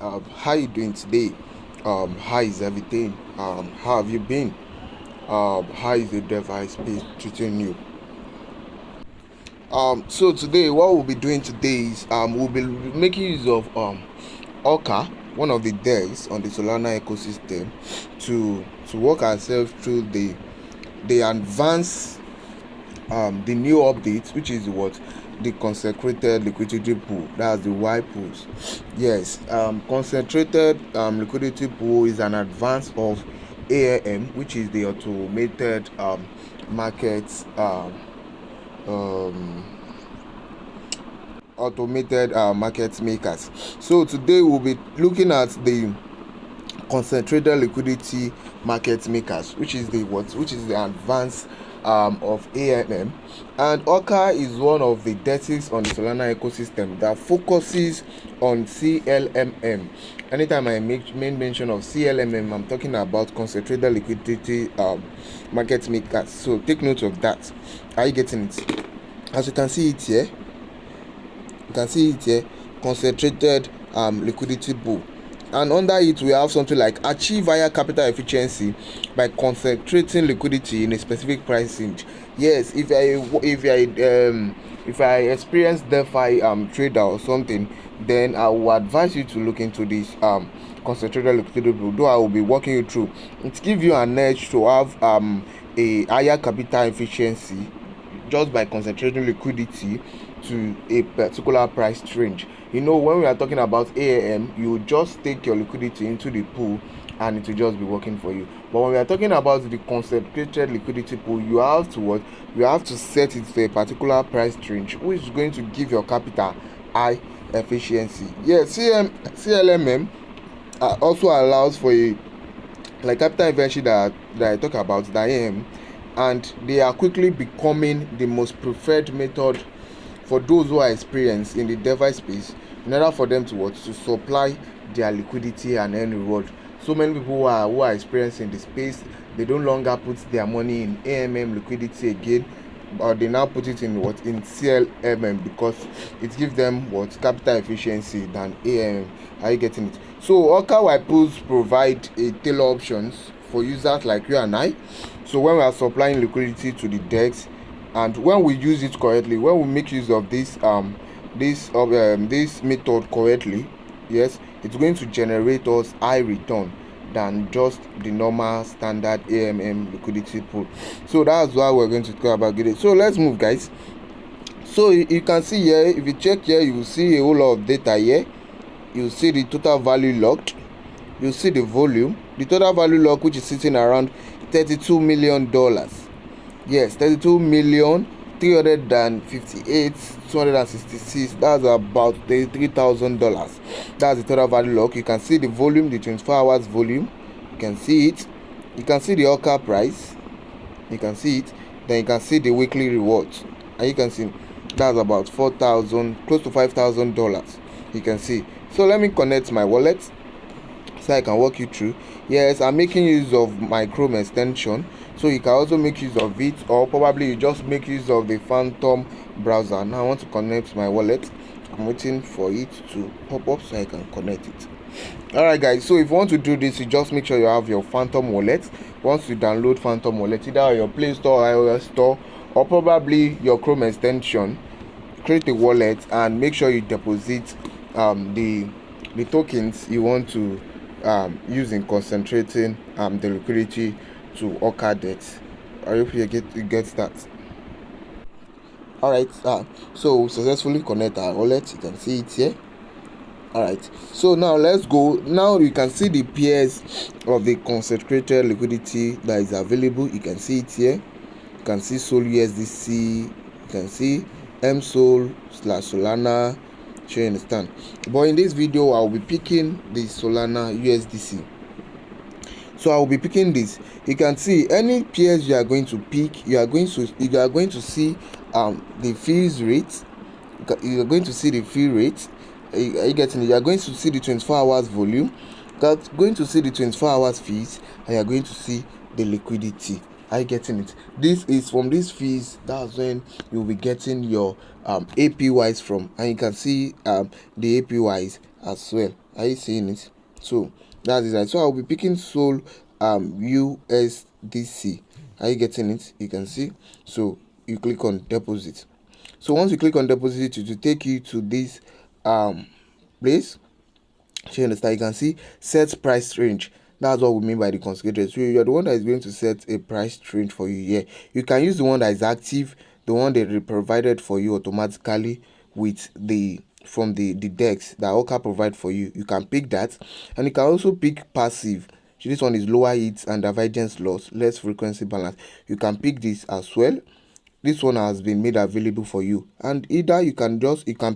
How you doing today? How is everything? How have you been? How is the DeFi space treating you? So today, what we'll be doing today is we'll be making use of Orca, one of the DEX on the Solana ecosystem, to walk ourselves through the advanced the new update, which is what the concentrated liquidity pool, that's the Y pools. Yes, concentrated liquidity pool is an advance of ALM, which is the automated market um, automated market makers. So today we'll be looking at the concentrated liquidity market makers, which is the what which is the advance of AMM. And Orca is one of the DEXs on the Solana ecosystem that focuses on CLMM. Anytime I make mention of CLMM, I'm talking about concentrated liquidity market makers, so take note of that. Are you getting it? As you can see it here, concentrated liquidity pool, and under it we have something like achieve higher capital efficiency by concentrating liquidity in a specific price range. Yes, if I experience DeFi trader or something, then I will advise you to look into this concentrated liquidity pool, though I will be walking you through. It gives you an edge to have a higher capital efficiency just by concentrating liquidity to a particular price range. When we are talking about AAM, you just take your liquidity into the pool and it will just be working for you. But when we are talking about the concentrated liquidity pool, you have to set it to a particular price range, which is going to give your capital high efficiency. Yes, CLMM also allows for a like capital efficiency that I talk about, the AM, and they are quickly becoming the most preferred method for those who are experienced in the DeFi space, in order for them to supply their liquidity and earn reward. So many people who are experienced in the space, they don't longer put their money in AMM liquidity again, but they now put it in CLMM, because it gives them capital efficiency than AMM. Are you getting it? So Orca Whirlpools provide a tailor options for users like you and I. So when we are supplying liquidity to the DEX, and when we use it correctly, when we make use of this method correctly, yes, it's going to generate us high return than just the normal standard AMM liquidity pool. So that's why we're going to talk about it. So let's move, guys. So you can see here, if you check here, you will see a whole lot of data here. You see the total value locked, you see the volume, the total value locked, which is sitting around $32 million. Yes, 32,358,266. That's about $33,000. That's the total value lock. You can see the volume, the 24 hours volume. You can see it. You can see the Orca price. You can see it. Then you can see the weekly rewards, and you can see that's about 4,000, close to $5,000. You can see. So let me connect my wallet so I can walk you through. Yes, I'm making use of my Chrome extension, so you can also make use of it, or probably you just make use of the Phantom browser. Now I want to connect my wallet. I'm waiting for it to pop up so I can connect it. Alright, guys, so if you want to do this, you just make sure you have your Phantom wallet. Once you download Phantom wallet, either on your Play Store or iOS store, or probably your Chrome extension, create a wallet and make sure you deposit the tokens you want to use in concentrating the liquidity to Orca DEX. I hope you get that. Alright, so successfully connect our wallet. You can see it here. Alright, so now let's go. Now you can see the pairs of the concentrated liquidity that is available. You can see it here. You can see Sol USDC, you can see mSol/Solana. Sure, you understand. But in this video, I'll be picking the Solana USDC. So I'll be picking this. You can see any pairs you are going to pick, you are going to see the fees rate. You are going to see the fee rate. Are you getting it? You are going to see the 24 hours volume. You are going to see the 24 hours fees, and you are going to see the liquidity. Are you getting it? This is from these fees. That's when you'll be getting your APYs from, and you can see the APYs as well. Are you seeing it? So that is right. So I'll be picking Sol USDC. Are you getting it? You can see. So you click on deposit. So once you click on deposit, it will take you to this place. So you understand, you can see set price range. That's what we mean by the consecutive. So you're the one that is going to set a price range for you here. You can use the one that is active, the one that they provided for you automatically with the from the decks that Orca provide for you. You can pick that, and you can also pick passive. So this one is lower hits and divergence loss, less frequency balance. You can pick this as well. This one has been made available for you, and either you can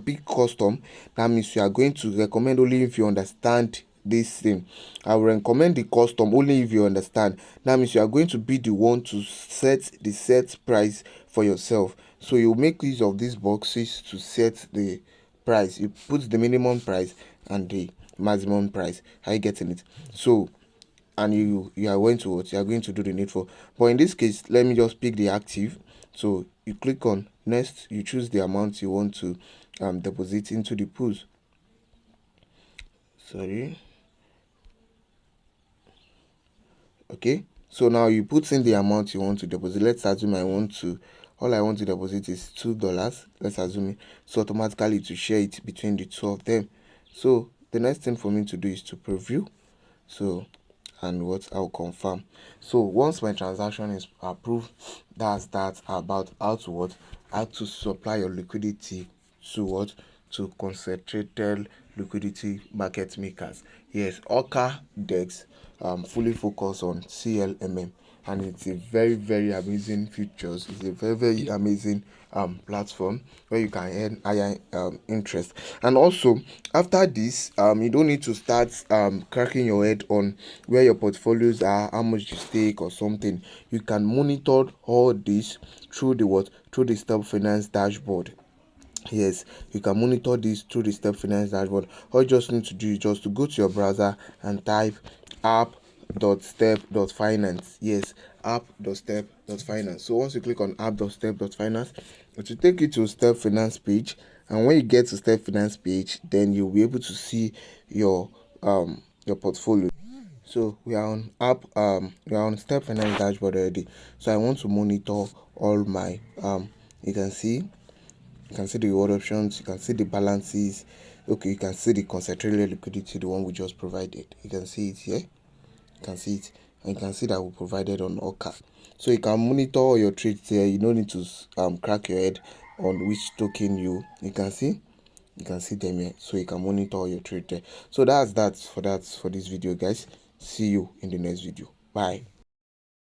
pick custom. That means you are going to recommend only if you understand this thing. I will recommend the custom only if you understand. That means you are going to be the one to set the set price for yourself. So you make use of these boxes to set the price. You put the minimum price and the maximum price. Are you getting it? So, and you are going to what you are going to do the needful. But in this case, let me just pick the active. So you click on next, you choose the amount you want to deposit into the pools. Sorry. Okay, so now you put in the amount you want to deposit. Let's assume all I want to deposit is $2. Let's assume it. So automatically to share it between the two of them. So the next thing for me to do is to preview. So, and what I'll confirm. So once my transaction is approved, that's that about how to supply your liquidity to what, to concentrated liquidity market makers. Yes, Orca Dex fully focus on CLMM, and it's a very amazing features. It's a very amazing platform where you can earn higher interest. And also after this, you don't need to start cracking your head on where your portfolios are, how much you stake or something. You can monitor all this through the Step Finance dashboard. Yes, you can monitor this through the Step Finance dashboard. All you just need to do is just to go to your browser and type app.step.finance. Yes, app.step.finance. So once you click on app.step.finance, it will take you to Step Finance page. And when you get to Step Finance page, then you'll be able to see your portfolio. So we are on Step Finance dashboard already. So I want to monitor all my you can see the reward options, you can see the balances. Okay, you can see the concentrated liquidity, the one we just provided. You can see it here. You can see it, and you can see that we provided on Orca. So you can monitor all your trades here. You don't need to crack your head on which token you can see. You can see them here, so you can monitor all your trade there. So that's for this video, guys. See you in the next video. Bye.